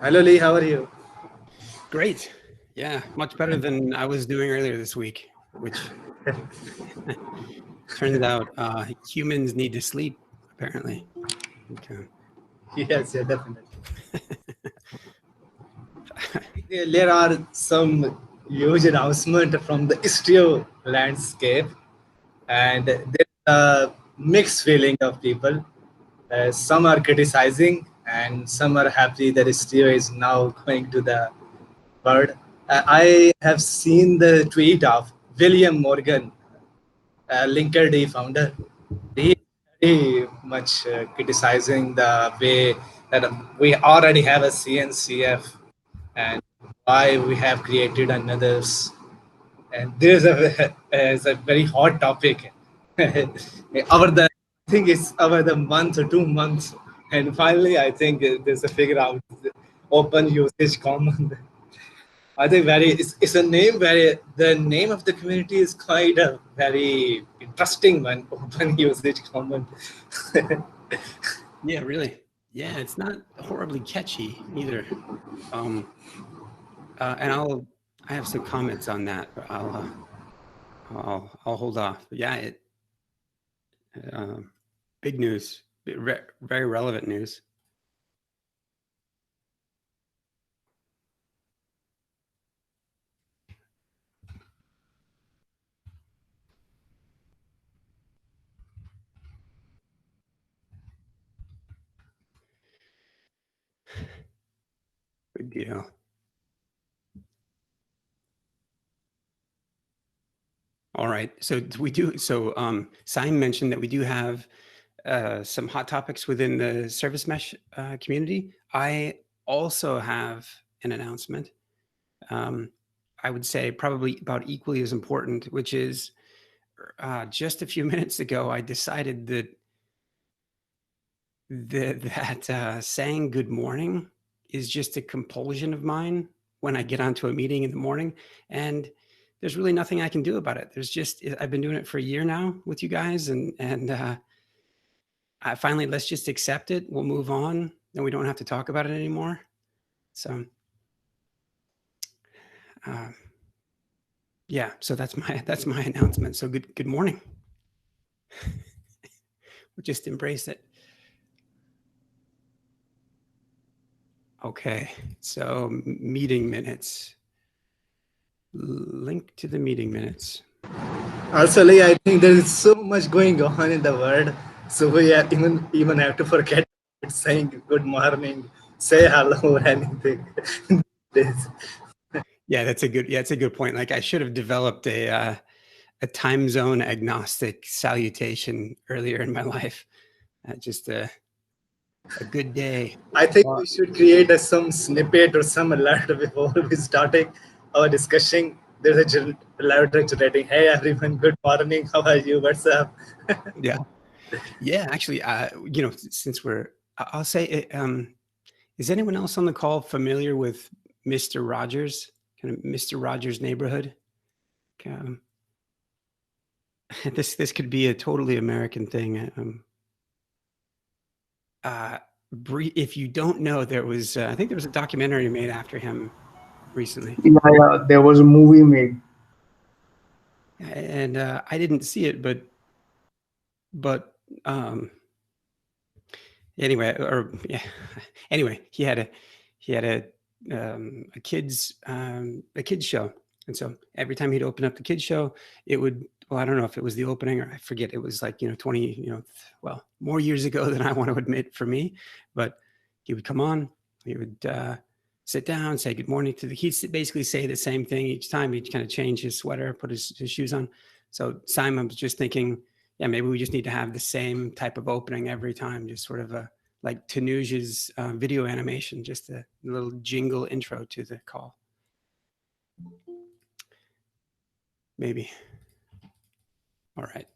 Hello Lee, how are you? Great. Yeah, much better than I was doing earlier this week, which turns out humans need to sleep, apparently. Okay. Yes, yeah, definitely. There are some huge announcement from the Istio landscape, and there's a mixed feeling of people. Some are criticizing, and some are happy that Istio is now going to the world. I have seen the tweet of William Morgan, Linkerd founder. He very much criticizing the way that we already have a CNCF and why we have created another's. And there's a is a very hot topic. Over the I think it's over the month or 2 months, and finally I think there's a figure out open usage common. I think it's a name where the name of the community is quite a very interesting one. Open usage common. Yeah, really. Yeah, it's not horribly catchy either. And I have some comments on that, but I'll hold off. But yeah, big news, very relevant news. Good deal. All right. So we do. So Simon mentioned that we do have some hot topics within the service mesh community. I also have an announcement. I would say probably about equally as important, which is just a few minutes ago, I decided that saying good morning is just a compulsion of mine when I get onto a meeting in the morning, and there's really nothing I can do about it. I've been doing it for a year now with you guys, and I finally, let's just accept it. We'll move on, and we don't have to talk about it anymore. So, yeah. So that's my announcement. So good morning. We'll just embrace it. Okay, so meeting minutes. Link to the meeting minutes. Also, Lee, I think there is so much going on in the world, so we even have to forget saying good morning, say hello, or anything. Yeah, it's a good point. Like I should have developed a time zone agnostic salutation earlier in my life. Just a good day. I think we should create some snippet or some alert before we starting our discussion. There's a alert generating. Hey everyone, good morning. How are you? What's up? Yeah, yeah. Actually, since I'll say, is anyone else on the call familiar with Mr. Rogers, kind of Mr. Rogers' Neighborhood? This could be a totally American thing. If you don't know, I think there was a documentary made after him recently. Yeah, there was a movie made. And I didn't see it, but anyway, anyway, he had a kids show, and so every time he'd open up the kids show, it would. Well, I don't know if it was the opening or I forget. It was like 20, more years ago than I want to admit for me. But he would come on. He would sit down, say good morning to he'd basically say the same thing each time. He'd kind of change his sweater, put his shoes on. So Simon was just thinking, yeah, maybe we just need to have the same type of opening every time, just sort of like Tanuja's video animation, just a little jingle intro to the call. Maybe. All right.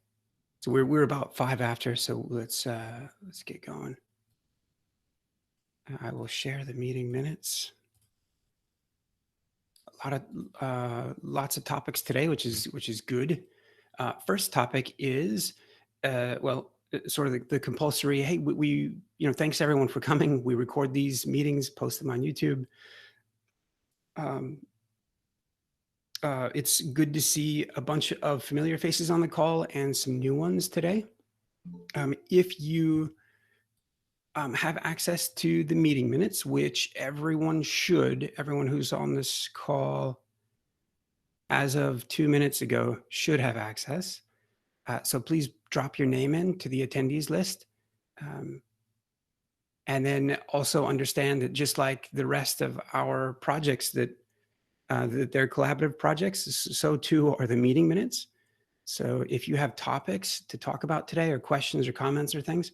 So we're about 5 after, so let's get going. I will share the meeting minutes. Lots of topics today, which is good. First topic is sort of the compulsory, hey, we thanks everyone for coming. We record these meetings, post them on YouTube. It's good to see a bunch of familiar faces on the call and some new ones today. If you have access to the meeting minutes, which everyone who's on this call as of 2 minutes ago should have access. So please drop your name in to the attendees list. And then also understand that just like the rest of our projects that they're collaborative projects, so too are the meeting minutes. So if you have topics to talk about today or questions or comments or things,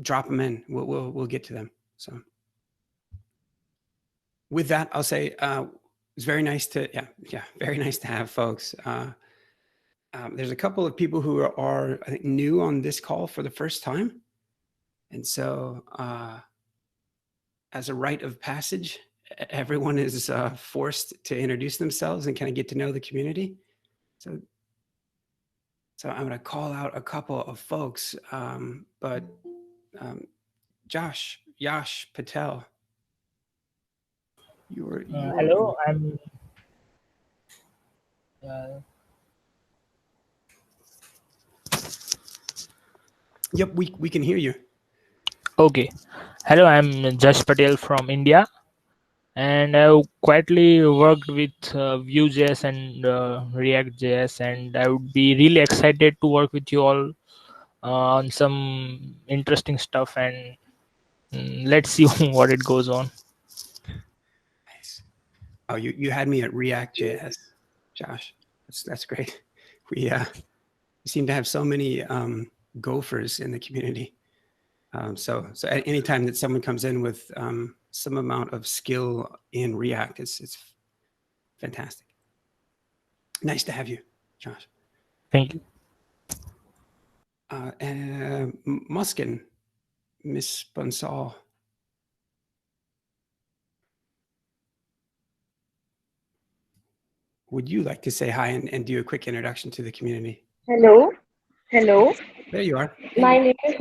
drop them in. We'll get to them. So with that, I'll say it's very nice to very nice to have folks. There's a couple of people who are I think new on this call for the first time, and so as a rite of passage, everyone is forced to introduce themselves and kind of get to know the community. So I'm going to call out a couple of folks, but Jash Patel. Hello, I'm. Yep, we can hear you. Okay. Hello, I'm Jash Patel from India, and I've quietly worked with Vue.js and React.js, and I would be really excited to work with you all on some interesting stuff, and let's see what it goes on. Nice. Oh, you had me at React.js, Josh. That's great. We seem to have so many gophers in the community. So anytime that someone comes in with some amount of skill in React, it's fantastic. Nice to have you, Josh. Thank you. Muskan, Miss Bansal. Would you like to say hi and do a quick introduction to the community? Hello. Hello. There you are. My name is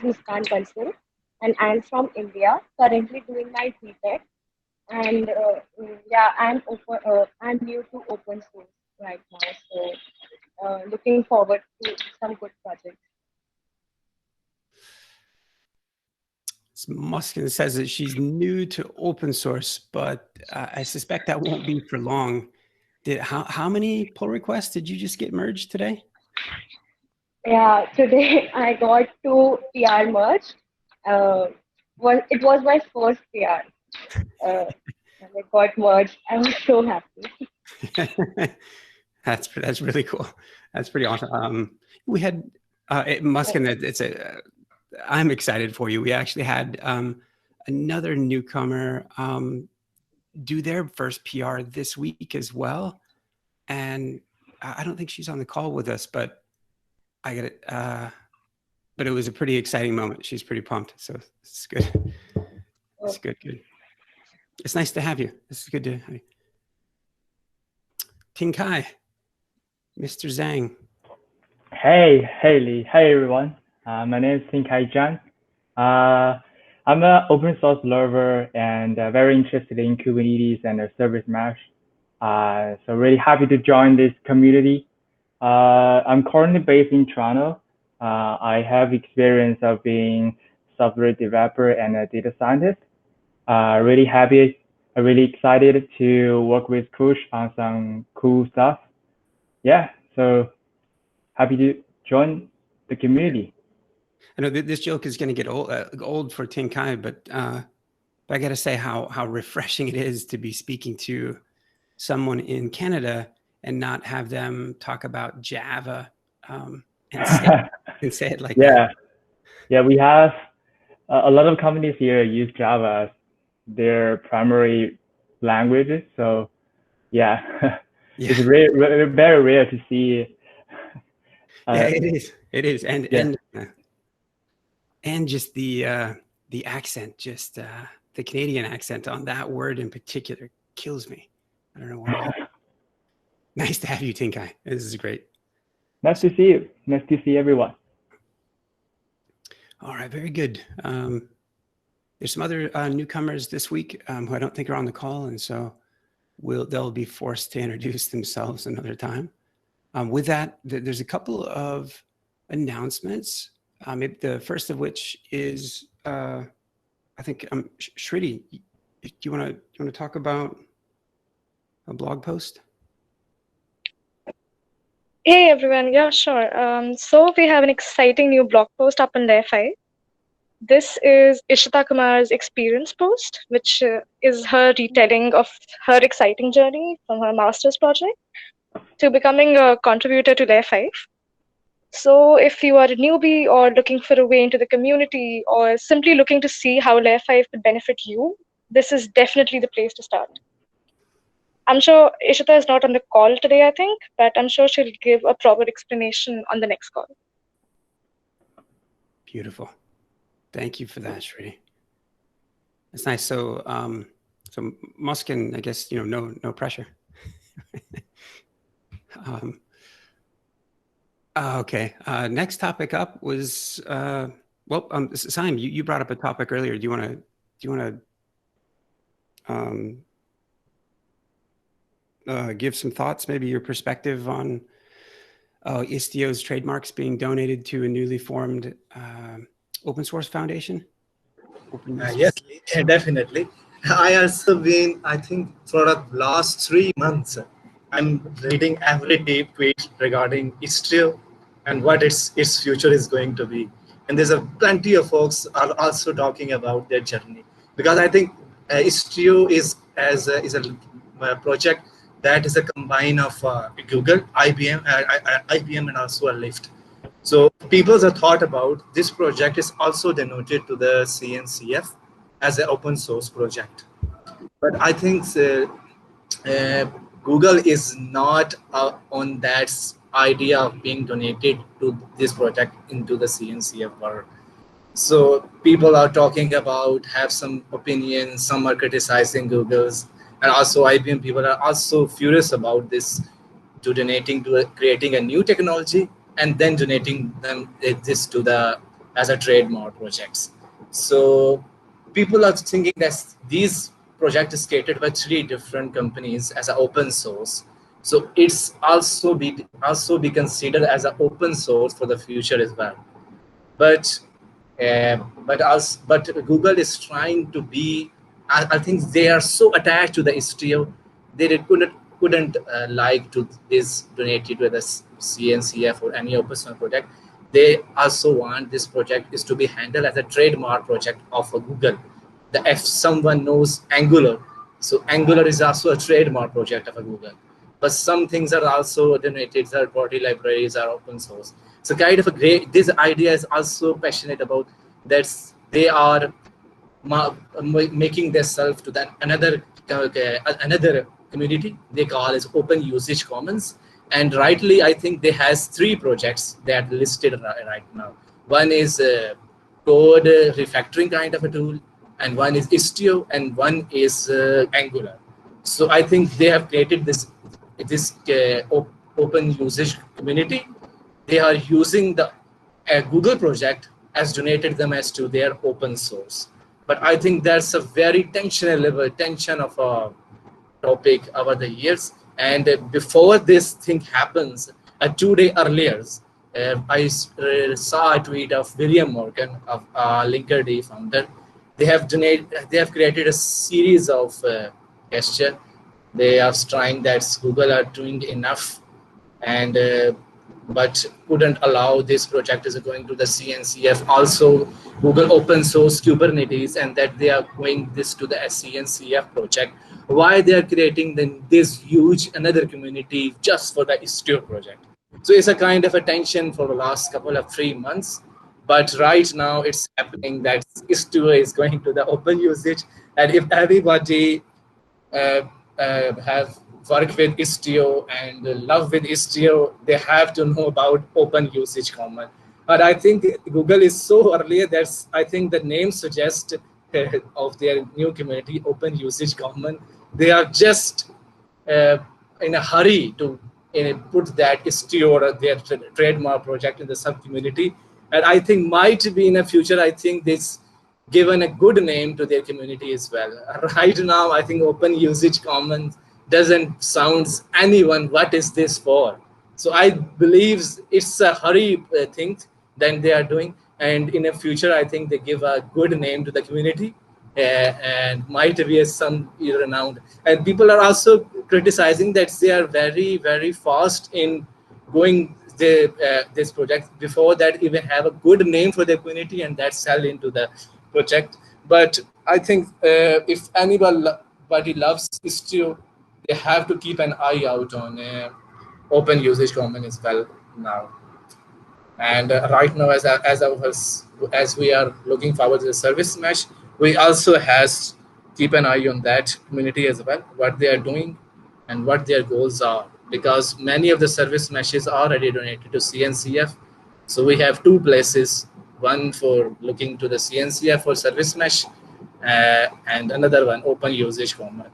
Muskan Bansal, and I'm from India. Currently doing my BTech, and I'm new to open source right now. So looking forward to some good projects. Muskan says that she's new to open source, but I suspect that won't be for long. How many pull requests did you just get merged today? Yeah, today I got 2 PR merged. It was my first PR. And it got merged. I was so happy. That's really cool. That's pretty awesome. We had Muskan. I'm excited for you. We actually had another newcomer do their first PR this week as well, and I don't think she's on the call with us, but I got it. But it was a pretty exciting moment. She's pretty pumped, so it's good. It's good. It's nice to have you. This is good to have you. Tingkai, Mr. Zhang. Hey, Lee. Hey, everyone. My name is Tingkai Zhang. I'm an open source lover and very interested in Kubernetes and service mesh. So really happy to join this community. I'm currently based in Toronto. I have experience of being software developer and a data scientist. Really happy, really excited to work with Kush on some cool stuff. Yeah, so happy to join the community. I know this joke is going to get old for Tingkai, but I got to say how refreshing it is to be speaking to someone in Canada and not have them talk about Java and say it like that. Yeah, we have a lot of companies here use Java as their primary language. So it's very rare to see. It is, and just the accent, just the Canadian accent on that word in particular kills me. I don't know why. Nice to have you, Tingkai. This is great. Nice to see you. Nice to see everyone. All right, very good. There's some other newcomers this week who I don't think are on the call, and so they'll be forced to introduce themselves another time. With that, there's a couple of announcements. Maybe the first of which is, I think, Shruti, do you want to talk about a blog post? Hey everyone, yeah, sure. So we have an exciting new blog post up on Layer5. This is Ishita Kumar's experience post, which is her retelling of her exciting journey from her master's project to becoming a contributor to Layer5. So if you are a newbie or looking for a way into the community or simply looking to see how Layer5 could benefit you, this is definitely the place to start. I'm sure Ishita is not on the call today, I think, but I'm sure she'll give a proper explanation on the next call. Beautiful. Thank you for that, Shruti. It's nice. So, so Muskan, I guess, no pressure. Okay. Next topic up was Simon, you brought up a topic earlier. Do you want to give some thoughts, maybe your perspective on Istio's trademarks being donated to a newly formed open source foundation? Yes, definitely. I also been, I think, for the last 3 months, I'm reading every tweet regarding Istio and what its future is going to be. And there's plenty of folks are also talking about their journey, because I think Istio is a project that is a combine of Google, IBM, and also a Lyft. So people have thought about this project is also denoted to the CNCF as an open source project. But I think Google is not on that idea of being donated to this project into the CNCF world. So people are talking about, have some opinions, some are criticizing Google's, and also IBM people are also furious about this, to donating to creating a new technology and then donating them this to the as a trademark projects. So people are thinking that these projects is created by 3 different companies as an open source. So it's also be considered as an open source for the future as well. But Google is trying to be. I think they are so attached to the Istio, they couldn't like to this donated to the CNCF or any open source project. They also want this project is to be handled as a trademark project of Google. If someone knows Angular, so Angular is also a trademark project of Google. But some things are also donated, third-party libraries are open source. So kind of this idea is also passionate about that they are making themselves to that another community they call as Open Usage Commons. And rightly, I think they has 3 projects that are listed right now. One is code refactoring kind of a tool, and one is Istio, and one is Angular. So I think they have created this open usage community. They are using the Google project as donated them as to their open source. But I think that's a very tension of a topic over the years. And before this thing happens, 2 days earlier, I saw a tweet of William Morgan, of Linkerd founder. They have created a series of gesture. They are trying that Google are doing enough, and but couldn't allow this project is going to the CNCF. Also, Google open source Kubernetes, and that they are going this to the CNCF project. Why they are creating this huge another community just for the Istio project? So it's a kind of a tension for the last couple of 3 months. But right now it's happening that Istio is going to the open usage, and if everybody have worked with Istio and love with Istio, they have to know about open usage common. But I think Google is so early that I think the name suggests of their new community, open usage common. They are just in a hurry to put that Istio or their trademark project in the sub community. And I think might be in the future, I think this given a good name to their community as well. Right now, I think open usage commons doesn't sounds anyone what is this for. So I believe it's a hurry thing that they are doing. And in the future, I think they give a good name to the community and might be a some renowned. And people are also criticizing that they are very, very fast in going this project before that even have a good name for the community and that sell into the project. But I think if anybody loves Istio, they have to keep an eye out on open usage common as well now. And right now, as we are looking forward to the service mesh, we also has keep an eye on that community as well, what they are doing and what their goals are. Because many of the service meshes are already donated to CNCF. So we have two places, one for looking to the CNCF for service mesh, and another one open usage common.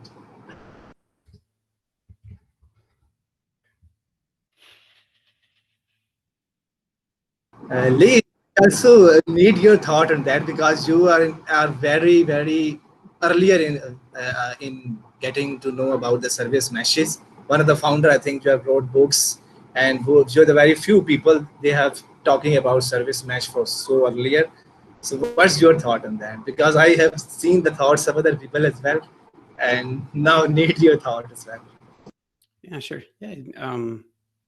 Lee, also need your thought on that because you are very, very earlier in getting to know about the service meshes. One of the founder, I think you have wrote books, and you're the very few people they have talking about service mesh for so earlier. So what's your thought on that? Because I have seen the thoughts of other people as well, and now need your thought as well. Yeah, sure. Yeah.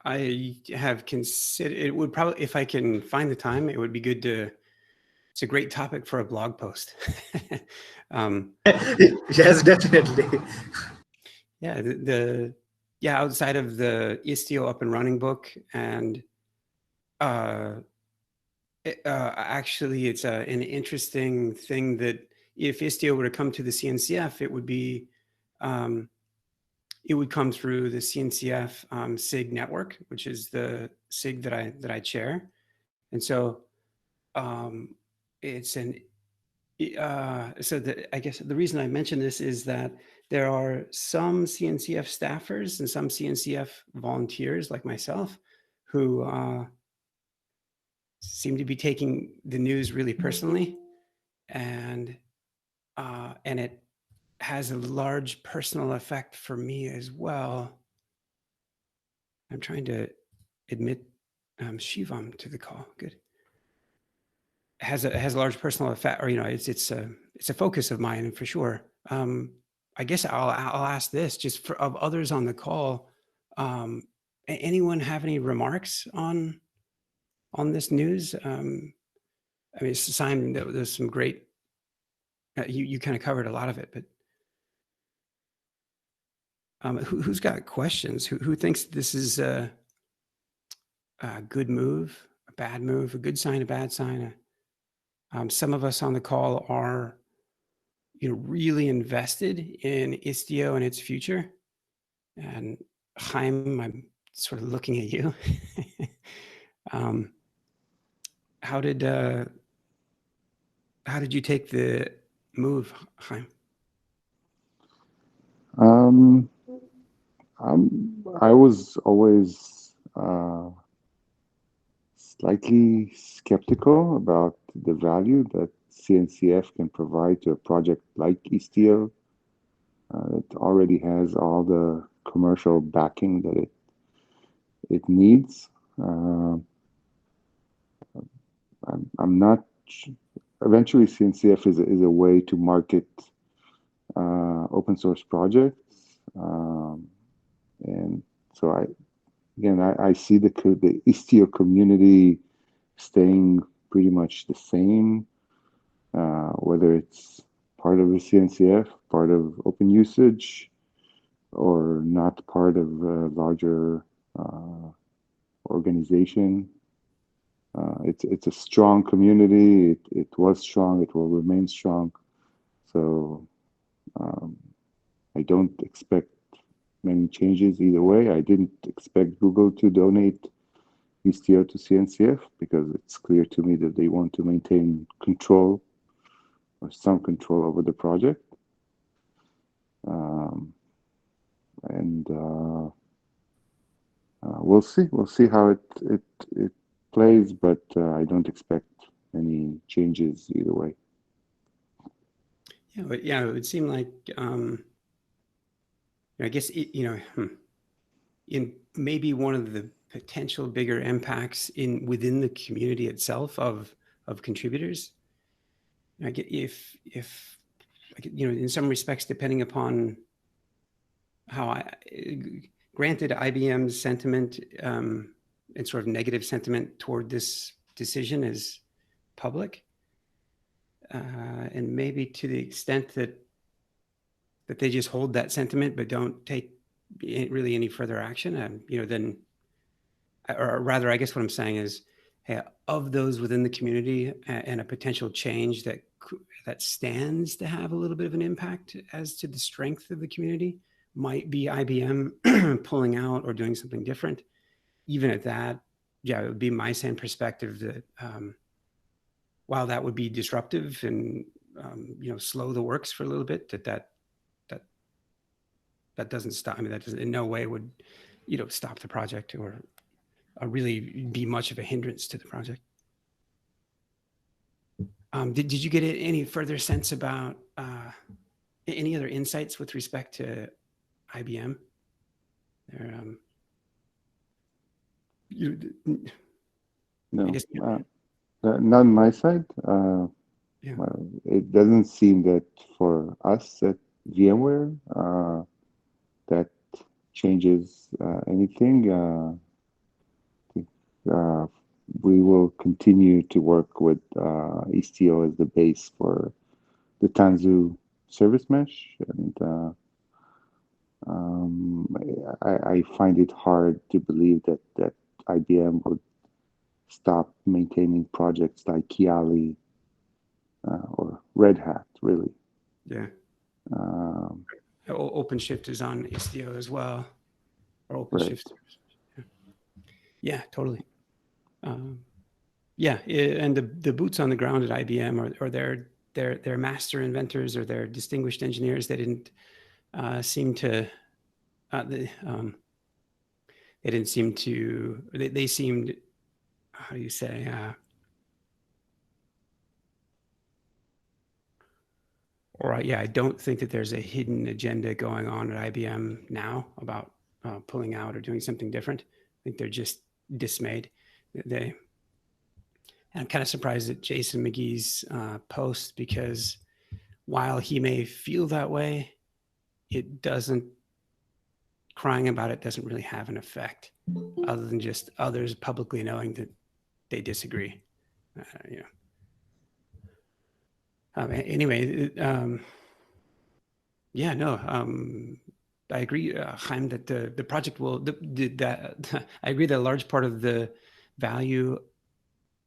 I have considered it would probably, if I can find the time, it would be good to, it's a great topic for a blog post. Yes, definitely. Yeah, outside of the Istio up and running book, and actually it's an interesting thing that if Istio were to come to the CNCF, it would be it would come through the CNCF SIG network, which is the SIG that I chair, and so it's an I guess the reason I mention this is that there are some CNCF staffers and some CNCF volunteers like myself who seem to be taking the news really personally, and it has a large personal effect for me as well. I'm trying to admit Shivam to the call. Good. It has a large personal effect, or it's a focus of mine for sure. I guess I'll ask this just of others on the call. Anyone have any remarks on this news? I mean, it's a sign that there's some great. You kind of covered a lot of it, but who's got questions? Who thinks this is a good move, a bad move, a good sign, a bad sign? Some of us on the call are, really invested in Istio and its future. And Chaim, I'm sort of looking at you. How did you take the move, Chaim? I was always slightly skeptical about the value that CNCF can provide to a project like Istio. It already has all the commercial backing that it needs. I'm not. Eventually, CNCF is a way to market open source projects, and so I see the Istio community staying pretty much the same, whether it's part of the CNCF, part of open usage, or not part of a larger organization. It's a strong community. It was strong. It will remain strong. So I don't expect many changes either way. I didn't expect Google to donate Istio to CNCF because it's clear to me that they want to maintain control or some control over the project. we'll see. We'll see how it plays, but I don't expect any changes either way. Yeah, but yeah, it would seem like I guess in maybe one of the potential bigger impacts within the community itself of contributors. I get if in some respects, depending upon how granted IBM's sentiment and sort of negative sentiment toward this decision is public, and maybe to the extent that they just hold that sentiment but don't take really any further action, then, or rather, I guess what I'm saying is, hey, of those within the community and a potential change that stands to have a little bit of an impact as to the strength of the community might be IBM pulling out or doing something different. Even at that, yeah, it would be my same perspective that while that would be disruptive and slow the works for a little bit, that doesn't stop. I mean, that doesn't in no way would stop the project or really be much of a hindrance to the project. Did you get any further sense about any other insights with respect to IBM? No, I guess, not on my side. yeah. It doesn't seem that for us at VMware that changes anything. We will continue to work with Istio as the base for the Tanzu service mesh, and I find it hard to believe that IBM would stop maintaining projects like Kiali or Red Hat, really. Yeah. OpenShift is on Istio as well, or OpenShift. Right. Yeah, totally. Yeah, and the boots on the ground at IBM or their master inventors or their distinguished engineers, they didn't seem to. They didn't seem to. They seemed. How do you say? Yeah, I don't think that there's a hidden agenda going on at IBM now about pulling out or doing something different. I think they're just dismayed. I'm kind of surprised at Jason McGee's post, because while he may feel that way, crying about it doesn't really have an effect other than just others publicly knowing that they disagree. Anyway, yeah, no, I agree, Chaim, that the project will, I agree that a large part of the value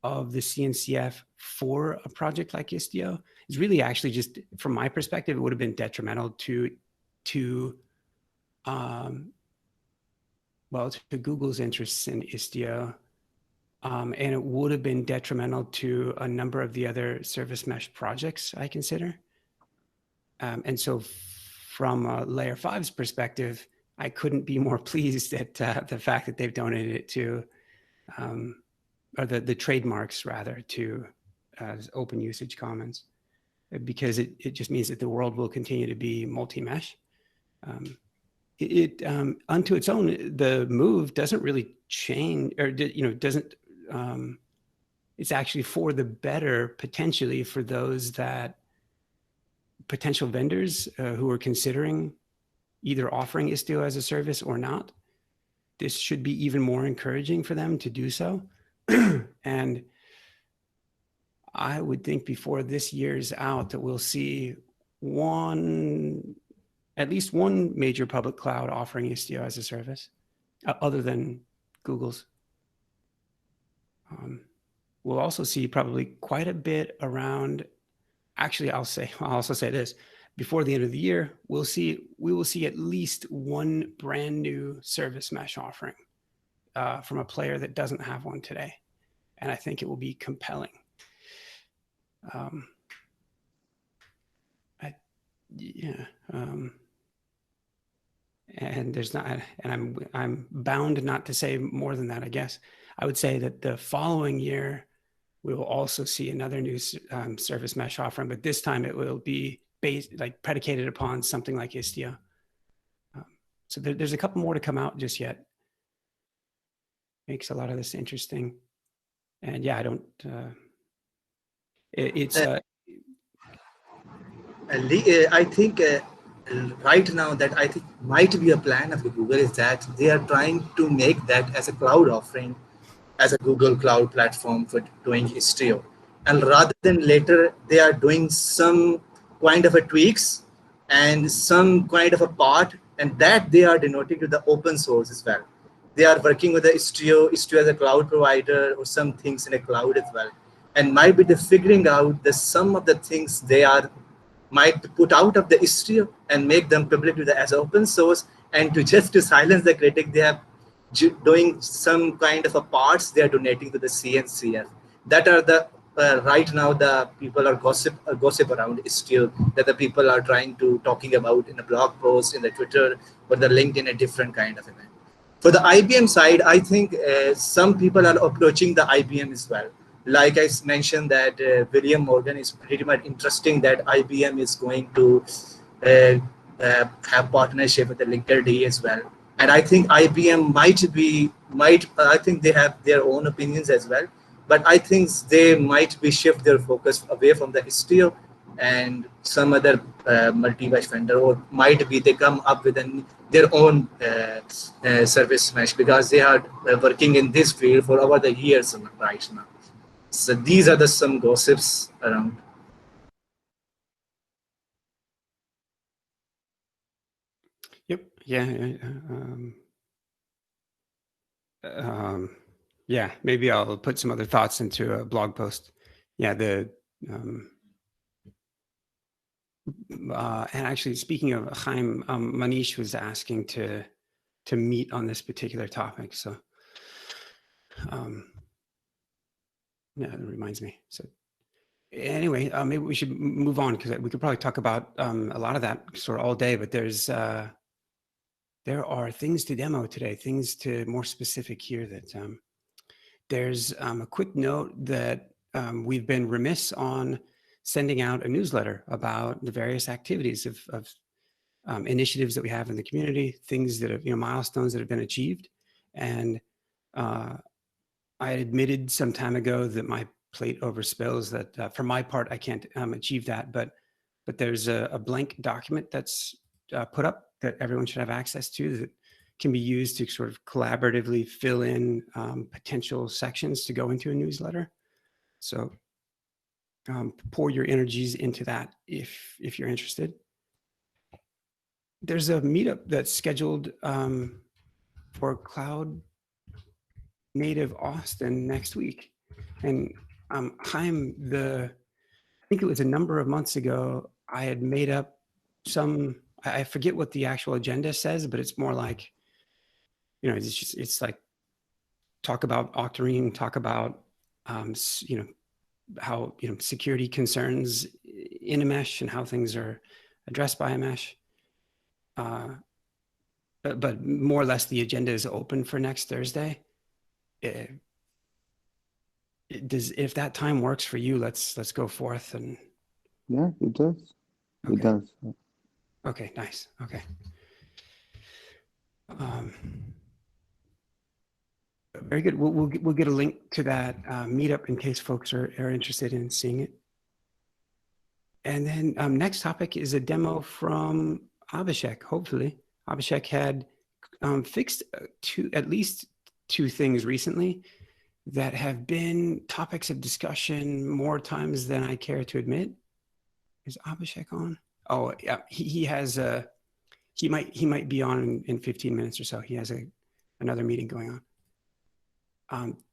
of the CNCF for a project like Istio is really actually just, from my perspective, it would have been detrimental to Google's interests in Istio. And it would have been detrimental to a number of the other service mesh projects I consider. And so from Layer5's perspective, I couldn't be more pleased at the fact that they've donated it to, or the trademarks rather, to open usage commons, because it just means that the world will continue to be multi-mesh. Unto its own, the move doesn't really change, or doesn't. It's actually for the better, potentially, for those that potential vendors who are considering either offering Istio as a service or not. This should be even more encouraging for them to do so. And I would think before this year's out that we'll see at least one major public cloud offering Istio as a service, other than Google's. We'll also see probably quite a bit around. Actually, I'll also say this: before the end of the year, we will see at least one brand new service mesh offering from a player that doesn't have one today, and I think it will be compelling. and there's not, and I'm bound not to say more than that, I guess. I would say that the following year, we will also see another new service mesh offering, but this time it will be based, like predicated upon something like Istio. So there's a couple more to come out just yet. Makes a lot of this interesting. And yeah, I don't, I think right now that I think might be a plan of the Google is that they are trying to make that as a cloud offering, as a Google Cloud platform for doing Istio. And rather than later, they are doing some kind of a tweaks and some kind of a part, and that they are denoting to the open source as well. They are working with the Istio as a cloud provider or some things in a cloud as well. And might be the figuring out the some of the things they are might put out of the Istio and make them public to the as open source, and to just to silence the critic, they have doing some kind of a parts they are donating to the CNCF. That are the right now the people are gossip around Istio, that the people are trying to talking about in a blog post, in the Twitter, or the LinkedIn, a different kind of event. For the IBM side, I think some people are approaching the IBM as well. Like I mentioned that William Morgan is pretty much interesting that IBM is going to have partnership with the Linkerd as well. And I think IBM I think they have their own opinions as well, but I think they might be shift their focus away from the Istio and some other multi-mesh vendor, or might be they come up with their own service mesh, because they are working in this field for over the years right now. So these are some gossips around. Yep. Yeah. Yeah. Maybe I'll put some other thoughts into a blog post. Yeah. And actually, speaking of Chaim, Manish was asking to meet on this particular topic. So, yeah, it reminds me. So, anyway, maybe we should move on, because we could probably talk about a lot of that sort of all day. But there are things to demo today, things to more specific here. That there's a quick note that we've been remiss on sending out a newsletter about the various activities of initiatives that we have in the community, things that have, milestones that have been achieved. And I admitted some time ago that my plate overspills, that for my part, I can't achieve that, but there's a blank document that's put up that everyone should have access to, that can be used to sort of collaboratively fill in potential sections to go into a newsletter. So pour your energies into that if you're interested. There's a meetup that's scheduled for Cloud Native Austin next week. And Chaim, I think it was a number of months ago, I had made up I forget what the actual agenda says, but it's more like, it's like talk about Octarine, talk about, how, security concerns in a mesh and how things are addressed by a mesh. But more or less the agenda is open for next Thursday. If that time works for you, let's go forth. And yeah, it does. Okay. It does. Okay, nice. Okay. Very good. We'll get a link to that meetup in case folks are interested in seeing it. And then next topic is a demo from Abhishek. Hopefully, Abhishek had fixed at least two things recently that have been topics of discussion more times than I care to admit. Is Abhishek on? Oh, yeah. He has he might be on in 15 minutes or so. He has another meeting going on.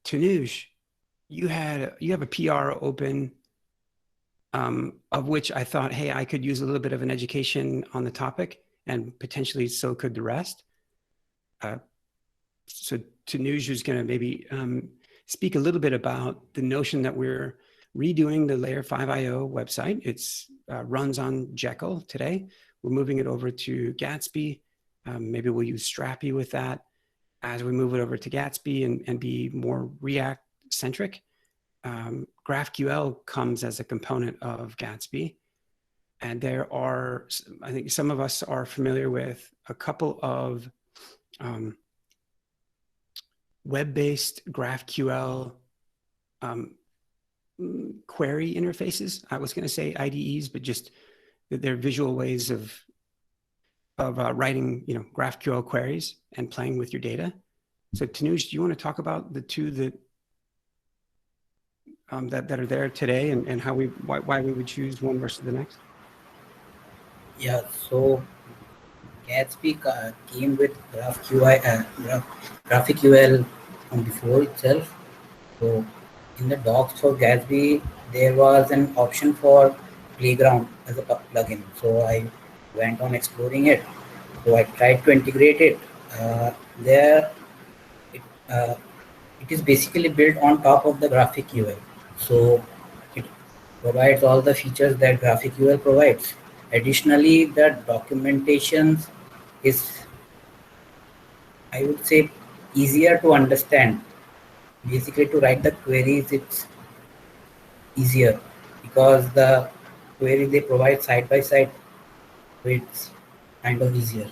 Tanuj, you have a PR open, of which I thought, hey, I could use a little bit of an education on the topic, and potentially so could the rest. So Tanuj is going to maybe speak a little bit about the notion that we're redoing the Layer5 IO website. It's runs on Jekyll today. We're moving it over to Gatsby. Maybe we'll use Strappy with that as we move it over to Gatsby and be more React centric. GraphQL comes as a component of Gatsby. And there are, I think some of us are familiar with a couple of web-based GraphQL query interfaces. I was going to say IDEs, but just they're visual ways of writing, GraphQL queries and playing with your data. So Tanuj, do you want to talk about the two that that are there today and how why we would choose one versus the next? Yeah, so Gatsby came with GraphQL from before itself. So in the docs for Gatsby, there was an option for Playground as a plugin. So I went on exploring it. So I tried to integrate it. It is basically built on top of the GraphQL. So it provides all the features that GraphQL provides. Additionally, the documentation is, I would say, easier to understand. Basically, to write the queries, it's easier because the query they provide side by side, so it's kind of easier.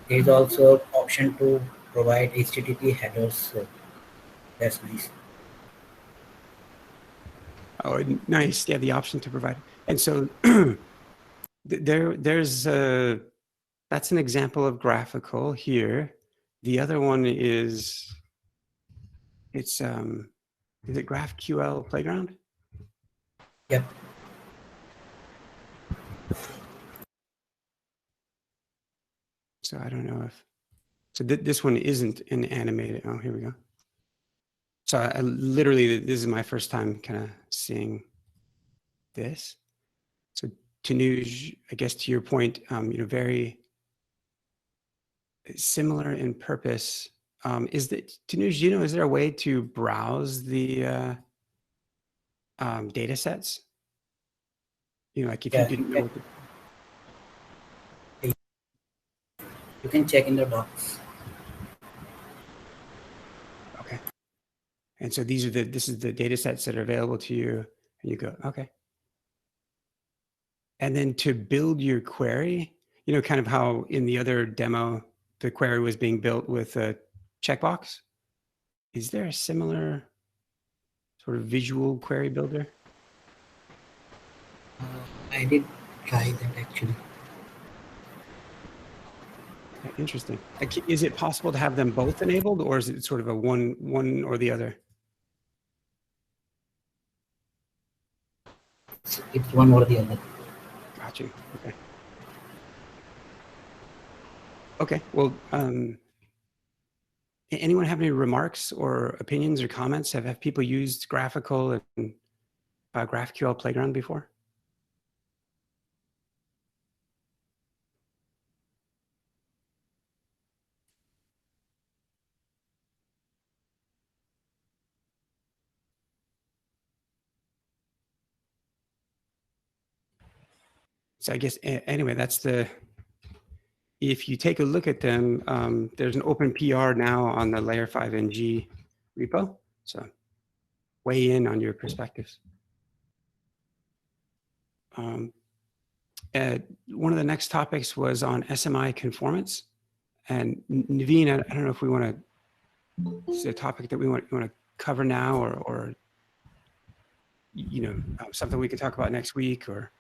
There is also option to provide HTTP headers, so that's nice. Oh, nice. Yeah, the option to provide. And so there's that's an example of graphical here. The other one is it GraphQL Playground? Yep. So I don't know if, so this one isn't an animated. Oh, here we go. So I literally, this is my first time kind of seeing this. So Tanuj, I guess to your point, very similar in purpose. Is that, Tanuj, is there a way to browse the data sets? Like if you didn't know what you can check in the docs. Okay. And so this is the data sets that are available to you, and you go, okay. And then to build your query, kind of how in the other demo, the query was being built with a checkbox. Is there a similar sort of visual query builder? I did try that actually. Interesting. Is it possible to have them both enabled, or is it sort of a one or the other? It's one or the other. Got you. Okay. Okay. Well, anyone have any remarks or opinions or comments? Have people used graphical and GraphQL Playground before? So I guess, anyway, if you take a look at them, there's an open PR now on the Layer5 NG repo. So weigh in on your perspectives. One of the next topics was on SMI conformance. And Naveen, I don't know if we want to, is it a topic that we want to cover now or something we could talk about next week or?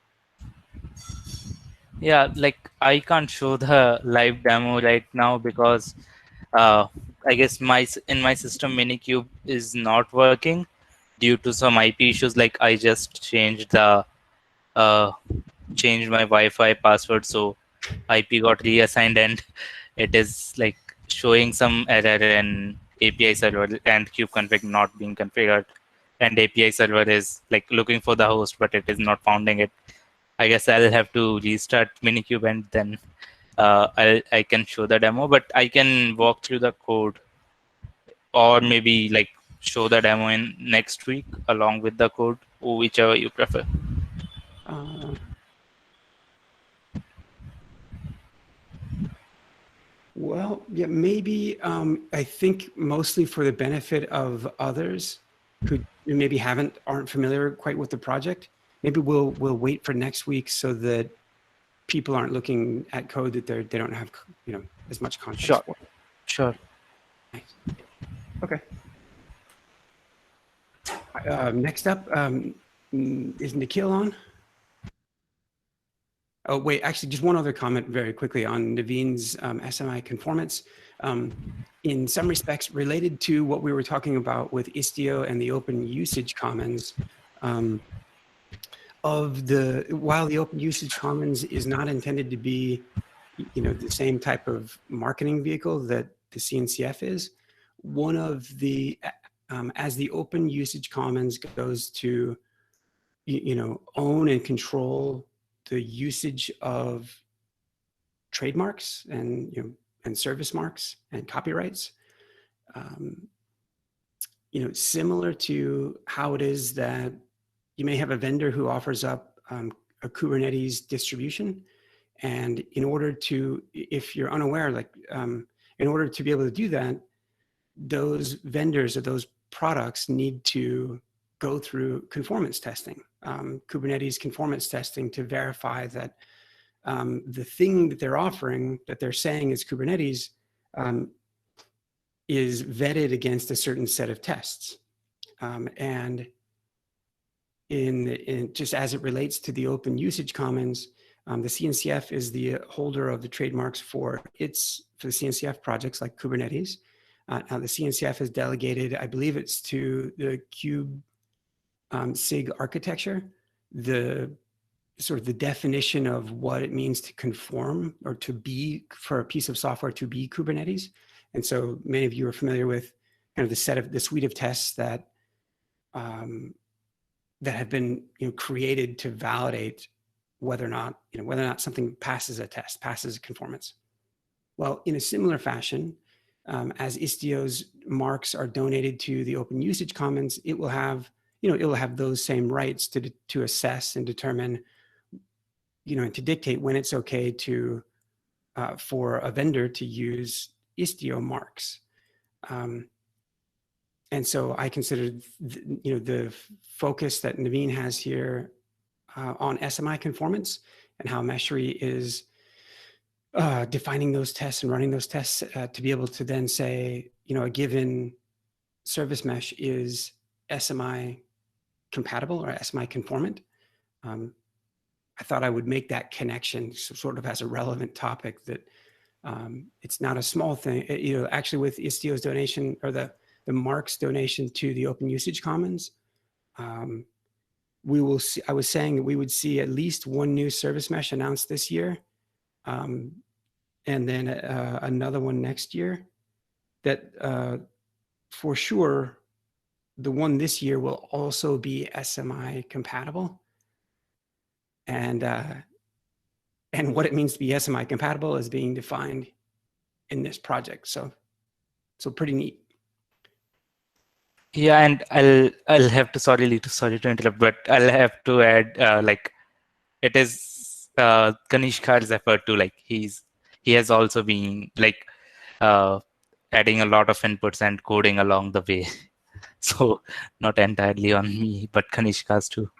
Yeah, like I can't show the live demo right now because I guess in my system Minikube is not working due to some IP issues. Like I just changed my Wi-Fi password, so IP got reassigned and it is like showing some error in API server and kubeconfig not being configured, and API server is like looking for the host but it is not finding it. I guess I'll have to restart Minikube and then I can show the demo, but I can walk through the code or maybe like show the demo in next week along with the code, or whichever you prefer. Well, yeah, maybe. I think mostly for the benefit of others who maybe aren't familiar quite with the project. Maybe we'll wait for next week so that people aren't looking at code that they don't have as much context Sure. for. Sure. Nice. Okay. Next up, is Nikhil on? Oh, wait, actually, just one other comment very quickly on Naveen's SMI conformance. In some respects, related to what we were talking about with Istio and the open usage commons, while the open usage commons is not intended to be, the same type of marketing vehicle that the CNCF is, one of the, as the open usage commons goes to, own and control the usage of trademarks and service marks and copyrights, similar to how it is that you may have a vendor who offers up a Kubernetes distribution, and in order to, if you're unaware, in order to be able to do that, those vendors or those products need to go through conformance testing, Kubernetes conformance testing, to verify that the thing that they're offering, that they're saying is Kubernetes, is vetted against a certain set of tests. And in just as it relates to the open usage commons, the CNCF is the holder of the trademarks for the CNCF projects like Kubernetes. Now the CNCF has delegated, I believe it's to the Kube SIG architecture, the sort of the definition of what it means to conform or to be, for a piece of software to be Kubernetes. And so many of you are familiar with kind of the suite of tests that that have been created to validate whether or not something passes a test, passes a conformance. Well, in a similar fashion, as Istio's marks are donated to the open usage commons, it will have those same rights to assess and determine, and to dictate when it's okay to for a vendor to use Istio marks. And so I consider the focus that Naveen has here on SMI conformance and how Meshri is defining those tests and running those tests to be able to then say, a given service mesh is SMI compatible or SMI conformant. I thought I would make that connection sort of as a relevant topic, that it's not a small thing. Actually with Istio's donation, or the marks donation to the open usage commons, we will see, I was saying that we would see at least one new service mesh announced this year, and then another one next year, that for sure the one this year will also be SMI compatible. And what it means to be SMI compatible is being defined in this project. So pretty neat. Yeah, and I'll have to sorry to interrupt, but I'll have to add it is Kanishkar's effort to he has also been adding a lot of inputs and coding along the way. So not entirely on me, but Kanishkar's too.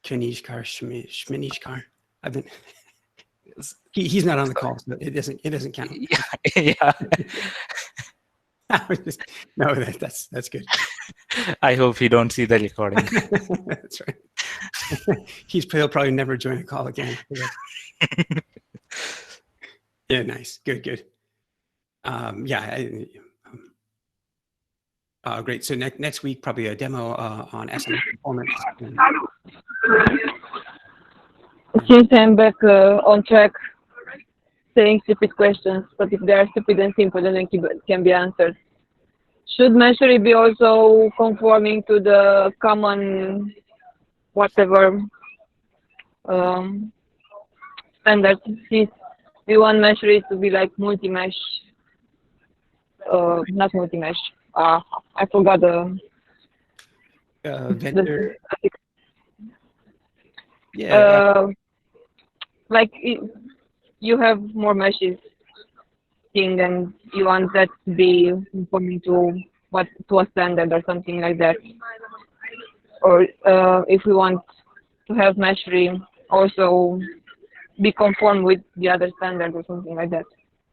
Kanishkar, Shminishkar. I've been. He's not on the call, so it doesn't count. Yeah. No, that's good. I hope you don't see the recording. That's right. He'll probably never join a call again. Yeah, nice. Good. Great. So next week, probably a demo on SMI performance. Since I'm back on track, saying stupid questions, but if they are stupid and simple, then they can be answered. Should Meshri be also conforming to the common whatever standards? Since we want Meshri to be like multi-mesh, not multi-mesh. I forgot the vendor. Like you have more meshes thing and you want that to be conforming to a standard or something like that. Or if we want to have Mashery also be conform with the other standard or something like that.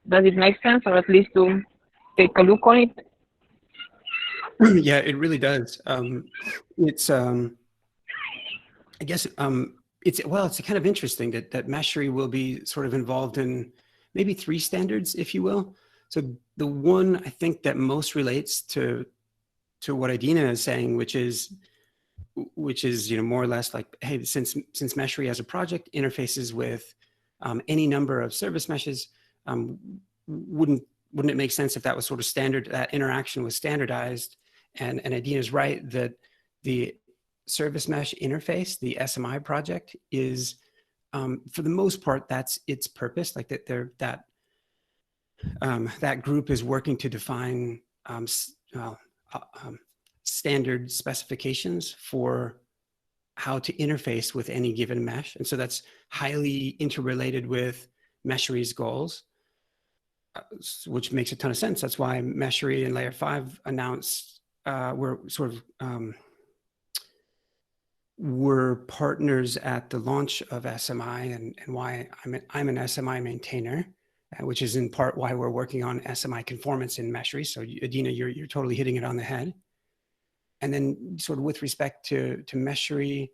Does it make sense, or at least to take a look on it? Yeah, it really does. It's I guess it's kind of interesting that Mashery will be sort of involved in maybe 3 standards, if you will. So the one I think that most relates to what Adina is saying, which is more or less like, hey, since Mashery as a project interfaces with any number of service meshes, wouldn't it make sense if that was sort of standard, that interaction was standardized? And Adina's right that the service mesh interface, the SMI project, is for the most part that's its purpose. Like that group is working to define standard specifications for how to interface with any given mesh, and so that's highly interrelated with Mashery's goals, which makes a ton of sense. That's why Mashery and Layer5 announced we're partners at the launch of SMI, and why I'm an SMI maintainer, which is in part why we're working on SMI conformance in Mashery. So Adina, you're totally hitting it on the head. And then sort of with respect to Mashery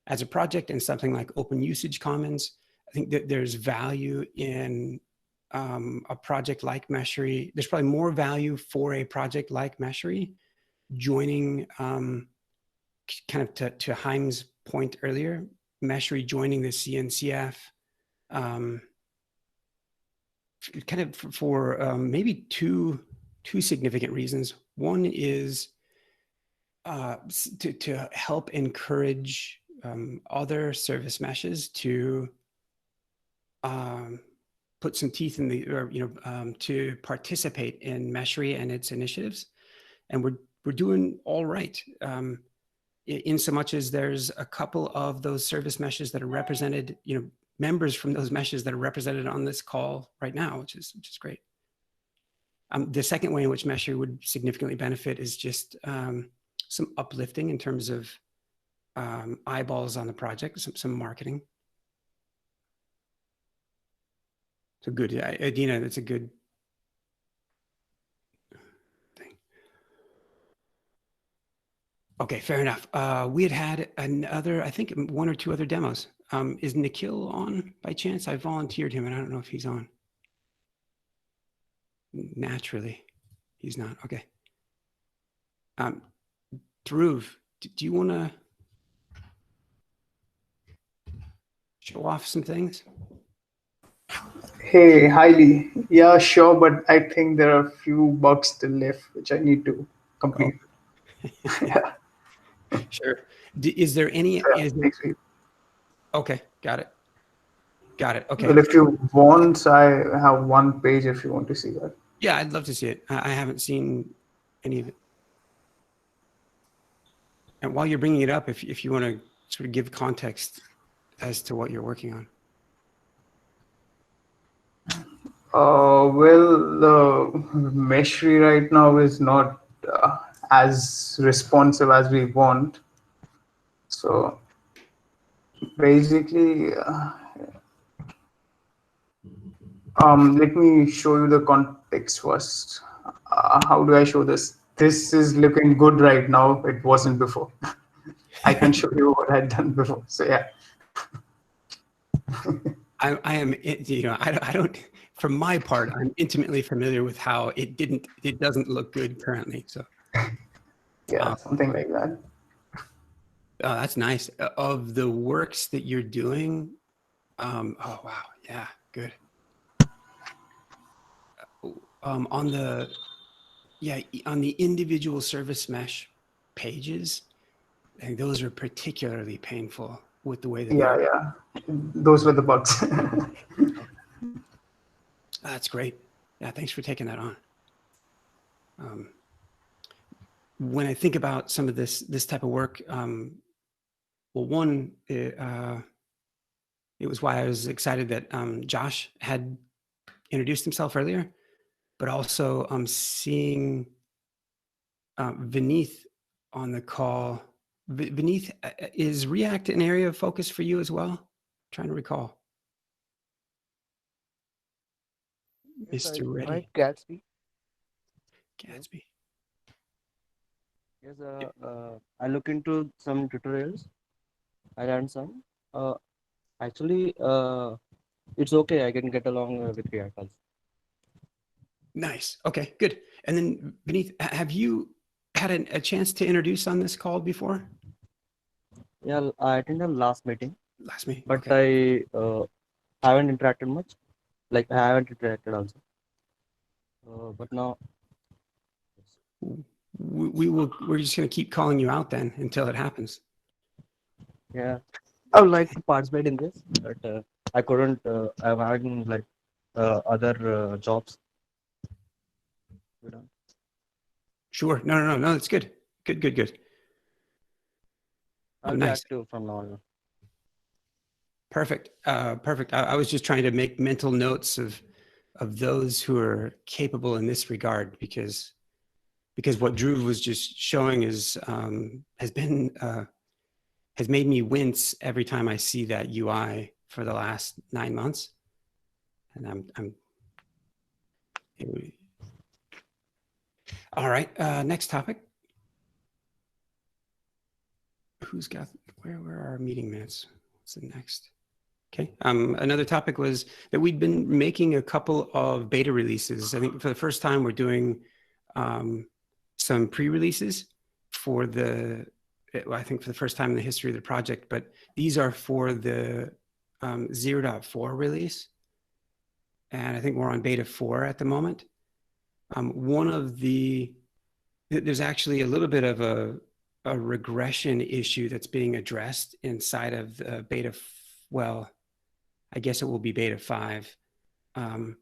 as a project and something like Open Usage Commons, I think that there's value in a project like Mashery. There's probably more value for a project like Mashery joining, kind of to Chaim's point earlier, Mashery joining the CNCF, kind of for maybe two significant reasons. One is to help encourage other service meshes to put some teeth in to participate in Mashery and its initiatives. And we're doing all right. In so much as there's a couple of those service meshes that are represented, members from those meshes that are represented on this call right now, which is great. The second way in which Mashery would significantly benefit is just some uplifting in terms of eyeballs on the project, some marketing. So good, Adina, that's a good thing. Okay, fair enough. We had another, I think 1 or 2 other demos. Is Nikhil on by chance? I volunteered him and I don't know if he's on. Naturally, he's not, okay. Dhruv, do you want to show off some things? Hey, Hailey. Yeah, sure, but I think there are a few bugs still left which I need to complete. Oh. Yeah. Sure. Is there any? Okay, got it. Okay. Well, if you want, I have 1 page if you want to see that. Yeah, I'd love to see it. I haven't seen any of it. And while you're bringing it up, if you want to sort of give context as to what you're working on. Well, the Mashery right now is not as responsive as we want. So basically, let me show you the context first. How do I show this? This is looking good right now. It wasn't before. I can show you what I'd done before. So yeah. I am, I don't, from my part, I'm intimately familiar with how it doesn't look good currently. So yeah, something like that. Oh, that's nice. Of the works that you're doing, oh wow, yeah, good. On the individual service mesh pages, I think those are particularly painful with the way that yeah, those were the bugs. That's great. Yeah, thanks for taking that on. When I think about some of this type of work, well, one, it was why I was excited that Jash had introduced himself earlier. but also I'm seeing Vineeth on the call. Vineeth, is React an area of focus for you as well? Trying to recall. Yes, Mr. Reddy. Gatsby. Gatsby. Yes, I look into some tutorials. I learned some. Actually, it's okay. I can get along with React also. Nice. Okay, good. And then Vineeth, have you had a chance to introduce on this call before? Yeah, I attended last meeting. Last meeting, but okay. I haven't interacted much. Like I haven't interacted also. But now we're just going to keep calling you out then until it happens. Yeah, I would like to participate in this, but I couldn't. I'm having like other jobs. Sure. No. That's good. Good. I'll be nice. active from now on. Perfect. Perfect. I was just trying to make mental notes of those who are capable in this regard, because what Drew was just showing is has made me wince every time I see that UI for the last 9 months, and all right. Next topic. Who's got where are our meeting minutes? What's the next? Okay. Another topic was that we'd been making a couple of beta releases. I think for the first time we're doing some pre-releases for I think for the first time in the history of the project, but these are for the 0.4 release. And I think we're on beta 4 at the moment. There's actually a little bit of a regression issue that's being addressed inside of the beta. Well, I guess it will be beta 5. And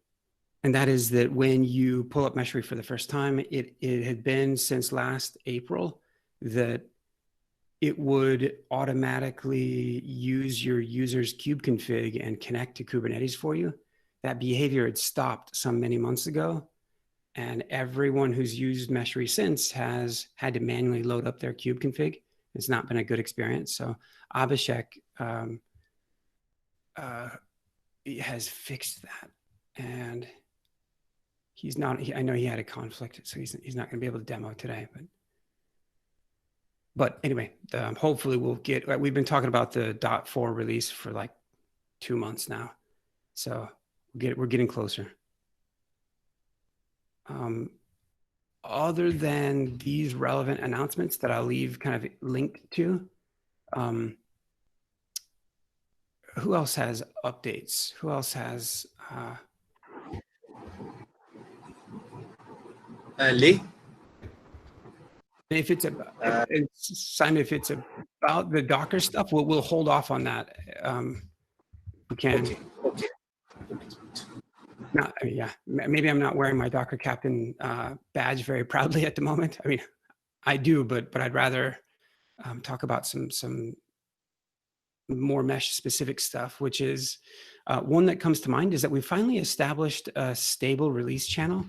that is that when you pull up Meshery for the first time, it had been since last April that it would automatically use your user's kube config and connect to Kubernetes for you. That behavior had stopped many months ago. And everyone who's used Meshery since has had to manually load up their kube config. It's not been a good experience. So Abhishek has fixed that, and he's not. I know he had a conflict, so he's not going to be able to demo today. But anyway, hopefully we'll get. We've been talking about the .4 release for like 2 months now, so we're getting closer. Other than these relevant announcements that I'll leave kind of linked to, who else has updates? Who else has Lee? If it's Simon, if it's about the Docker stuff, we'll hold off on that. We can. Okay. Not, yeah, maybe I'm not wearing my Docker Captain badge very proudly at the moment. I mean, I do, but I'd rather talk about some more mesh specific stuff, which is one that comes to mind is that we finally established a stable release channel.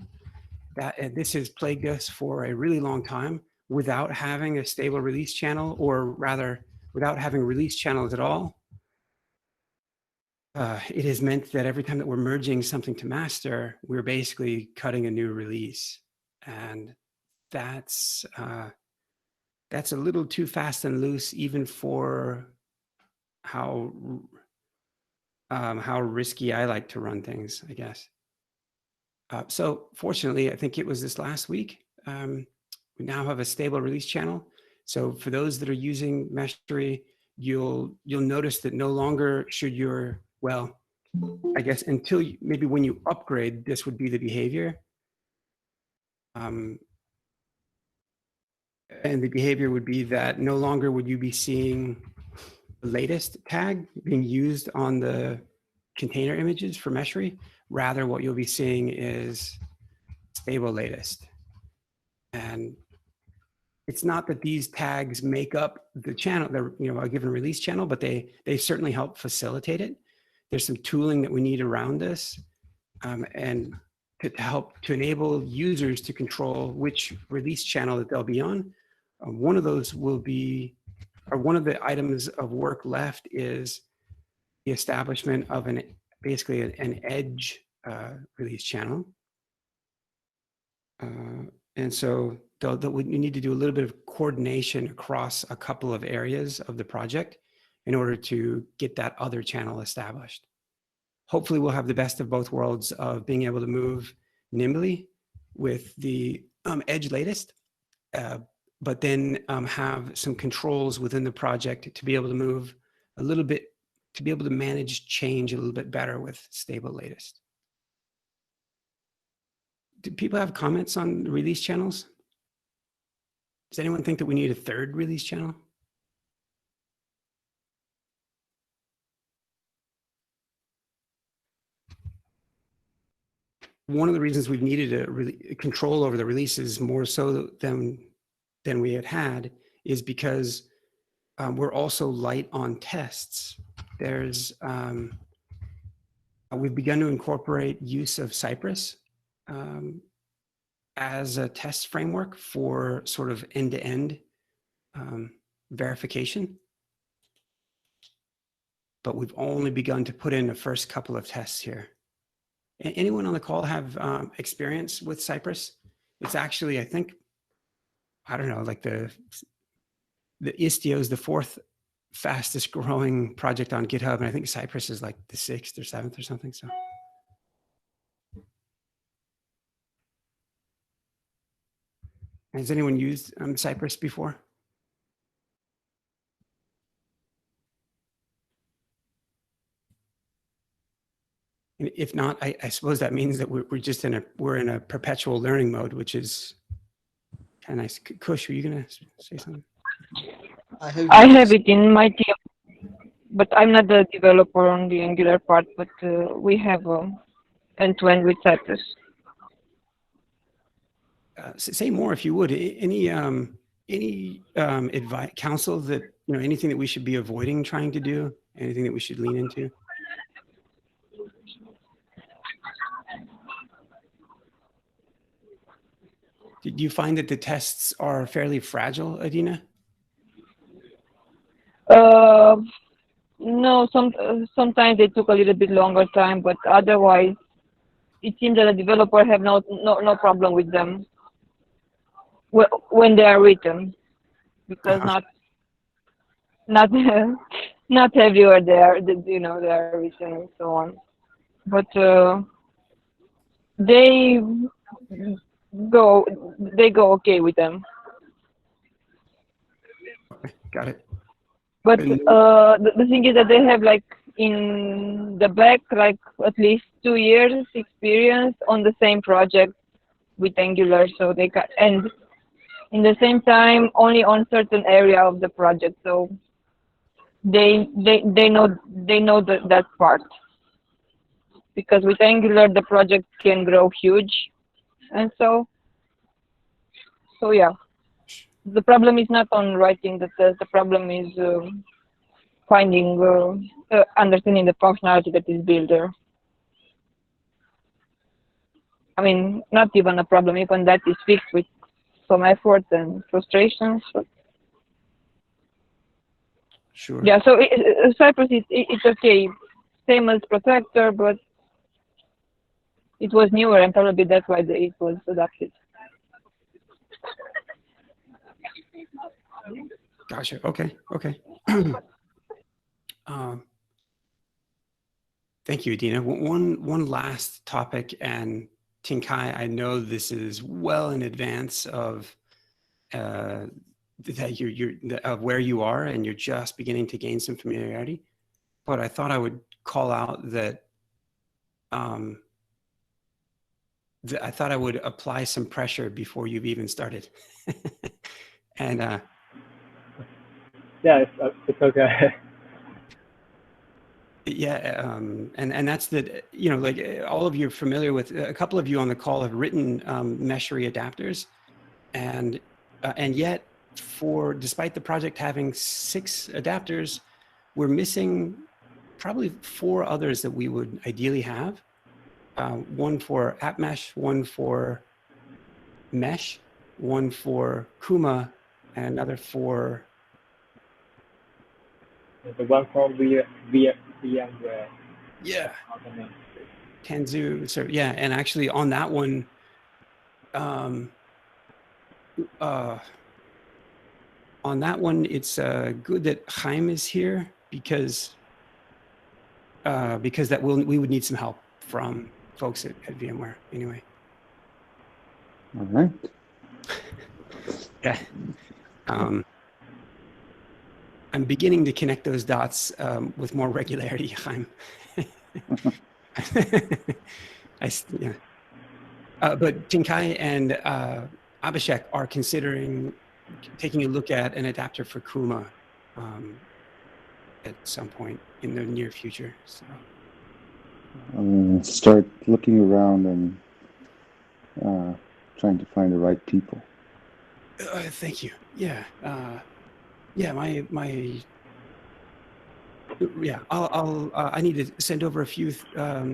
That this has plagued us for a really long time without having a stable release channel, or rather without having release channels at all. It has meant that every time that we're merging something to master, we're basically cutting a new release, and that's a little too fast and loose, even for how risky I like to run things, I guess. So fortunately, I think it was this last week, we now have a stable release channel. So for those that are using Meshery, you'll notice that no longer should your, well, I guess until maybe when you upgrade, this would be the behavior. And the behavior would be that no longer would you be seeing the latest tag being used on the container images for Meshery. Rather, what you'll be seeing is stable latest. And it's not that these tags make up the channel, a given release channel, but they certainly help facilitate it. There's some tooling that we need around this, and to help to enable users to control which release channel that they'll be on. One of those will be, or one of the items of work left is the establishment of basically an edge release channel. And so we need to do a little bit of coordination across a couple of areas of the project in order to get that other channel established. Hopefully we'll have the best of both worlds of being able to move nimbly with the edge latest, but then have some controls within the project to be able to move a little bit, to be able to manage change a little bit better with stable latest. Do people have comments on release channels? Does anyone think that we need a third release channel? One of the reasons we've needed a control over the releases more so than we had is because we're also light on tests. There's we've begun to incorporate use of Cypress as a test framework for sort of end-to-end verification. But we've only begun to put in the first couple of tests here. Anyone on the call have experience with Cypress? It's actually, I think, I don't know, like the Istio is the 4th fastest growing project on GitHub, and I think Cypress is like the 6th or 7th or something. So. Has anyone used Cypress before? And if not, I suppose that means that we're just we're in a perpetual learning mode, which is kind of nice. Kush, were you gonna say something? I have it in my team, but I'm not the developer on the Angular part, but we have end-to-end with Cypress. Say more if you would. Any advice, counsel that, you know, anything that we should be avoiding trying to do, anything that we should lean into? Did you find that the tests are fairly fragile, Adina? No, sometimes they took a little bit longer time, but otherwise, it seems that the developer have no problem with them when they are written, because not everywhere they are, you know, they are written and so on. But they go okay with them. Got it. But the thing is that they have, like, in the back, like, at least 2 years experience on the same project with Angular, so they can, and in the same time only on certain area of the project, so they know that part, because with Angular the project can grow huge, and so yeah. The problem is not on writing the test. The problem is finding, understanding the functionality that is built there. I mean, not even a problem. Even that is fixed with some effort and frustrations. But sure. Yeah. So Cypress, it's okay. Same as Protector, but it was newer, and probably that's why it was adapted. Gotcha. Okay. Thank you, Adina. One last topic, and Tingkai, I know this is well in advance of that of where you are, and you're just beginning to gain some familiarity. But I thought I would call out that I thought I would apply some pressure before you've even started. And yeah, it's okay. Yeah, and that's that, you know, like all of you are familiar with, a couple of you on the call have written Meshery adapters, and yet despite the project having 6 adapters, we're missing probably 4 others that we would ideally have. one for app mesh, one for mesh, one for Kuma, and another for The one from VMware. yeah, Tanzu. So yeah, and actually on that one, it's good that Chaim is here because that we would need some help from folks at VMware anyway. All right. Yeah. I'm beginning to connect those dots with more regularity, Chaim. Yeah. But Tingkai and Abhishek are considering taking a look at an adapter for Kuma at some point in the near future. So Start looking around and trying to find the right people. thank you. Yeah. Yeah. I need to send over a few. I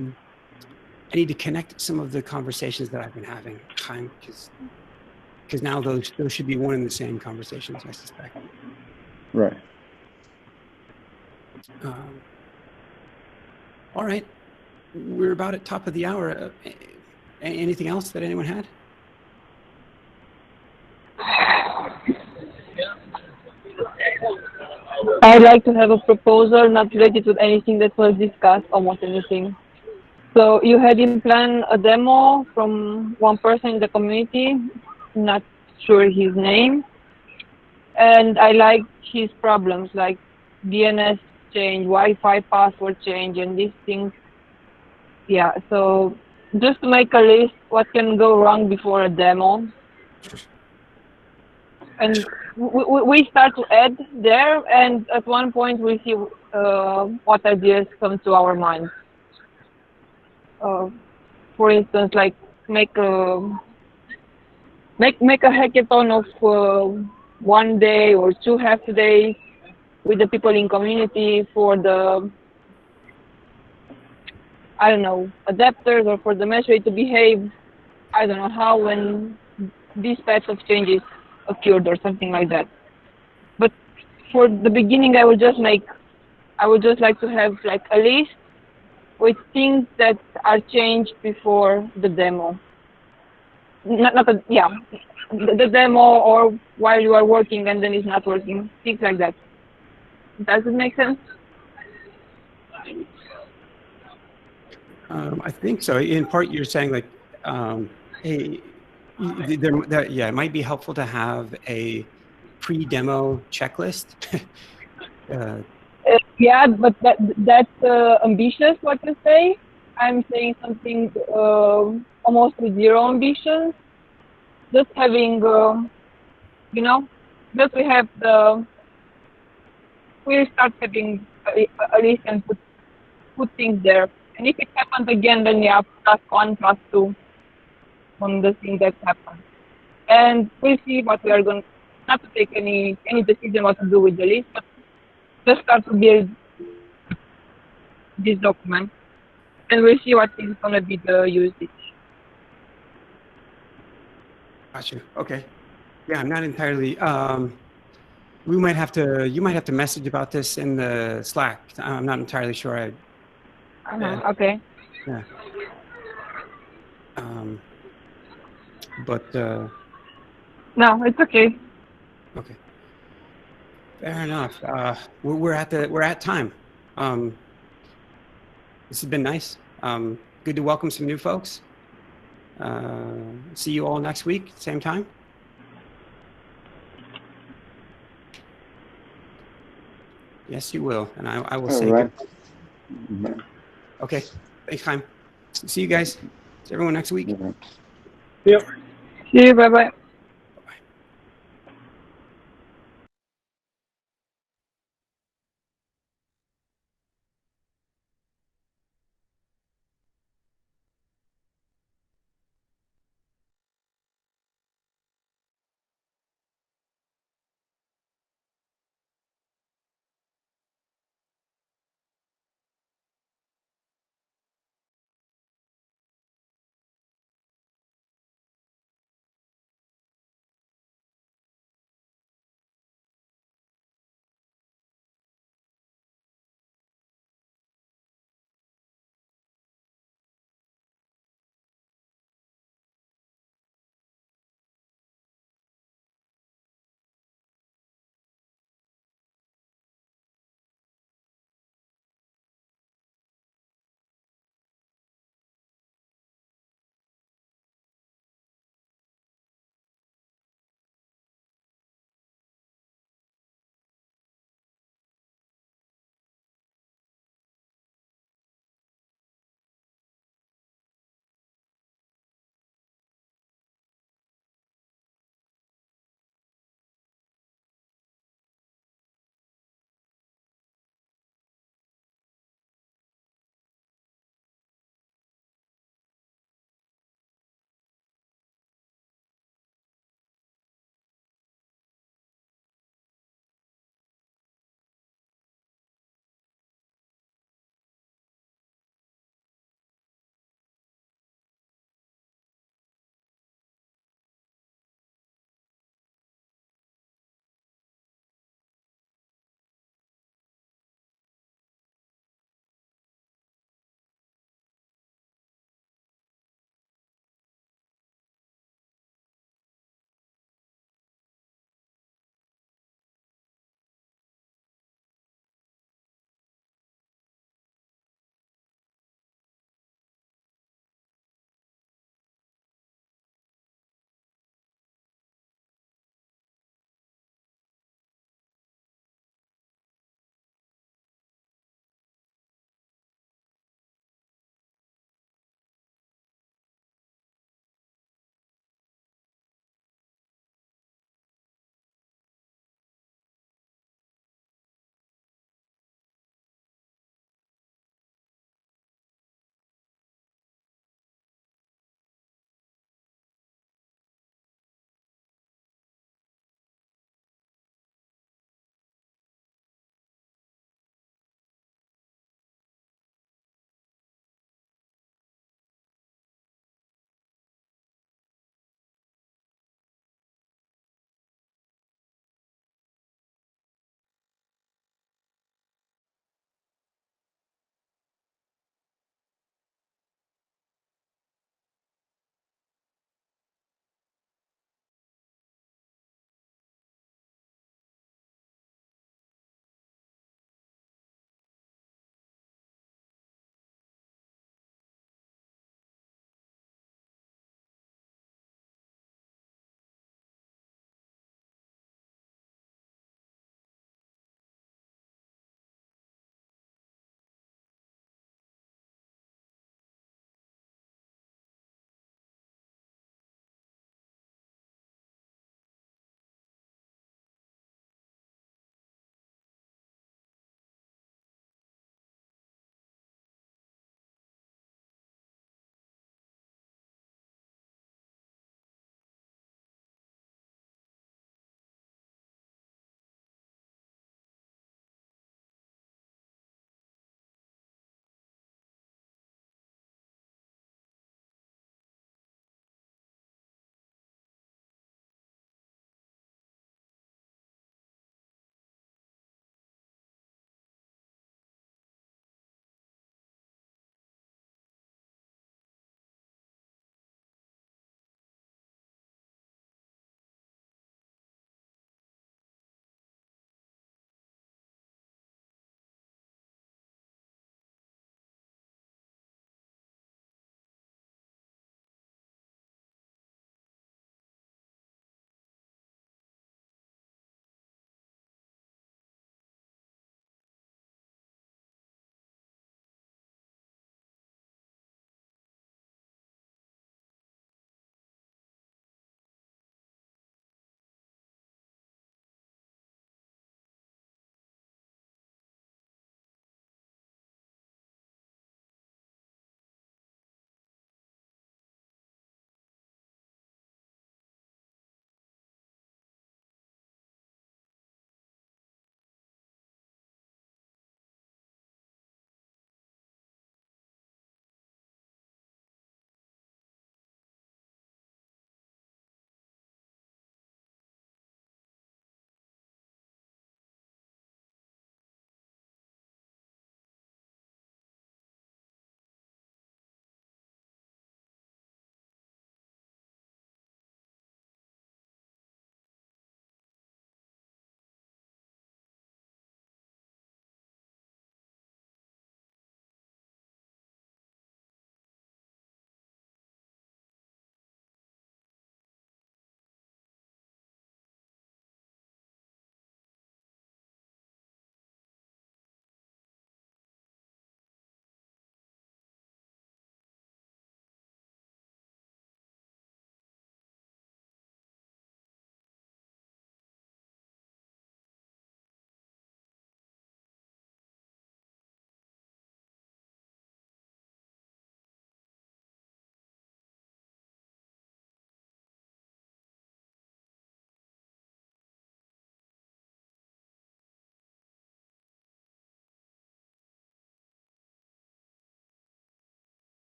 need to connect some of the conversations that I've been having, Chaim, because now those should be one and the same conversations, I suspect. Right. All right, we're about at top of the hour. Anything else that anyone had? I'd like to have a proposal not related to anything that was discussed, almost anything. So you had in plan a demo from one person in the community, not sure his name, and I like his problems like DNS change, Wi-Fi password change, and these things. Yeah, so just to make a list, what can go wrong before a demo, and we start to add there, and at one point we see what ideas come to our mind. For instance, like make a hackathon of 1 day or 2 half days with the people in community for the, I don't know, adapters or for the mesh way to behave. I don't know how when these types of changes occurred or something like that. But for the beginning, I would just like to have like a list with things that are changed before the demo. The demo or while you are working and then it's not working, things like that. Does it make sense? I think so. In part, you're saying like, hey, it might be helpful to have a pre-demo checklist. Yeah, but that's ambitious what you say. I'm saying something almost with zero ambitions. Just having, just we'll start having a list and put things there. And if it happens again, then yeah, +1, +2 on the thing that happened. And we'll see what we are going to, not to take any decision what to do with the list, but just start to build this document. And we'll see what is going to be the usage. Gotcha. Okay. Yeah, I'm not entirely. You might have to message about this in the Slack. I'm not entirely sure. Okay. Yeah. No, it's okay. Okay. Fair enough. We're at time. This has been nice. Good to welcome some new folks. See you all next week, same time. Yes, you will, and I will say right. Good. Okay, thanks, Chaim. See you guys. See everyone next week. Yeah. See you. Bye bye.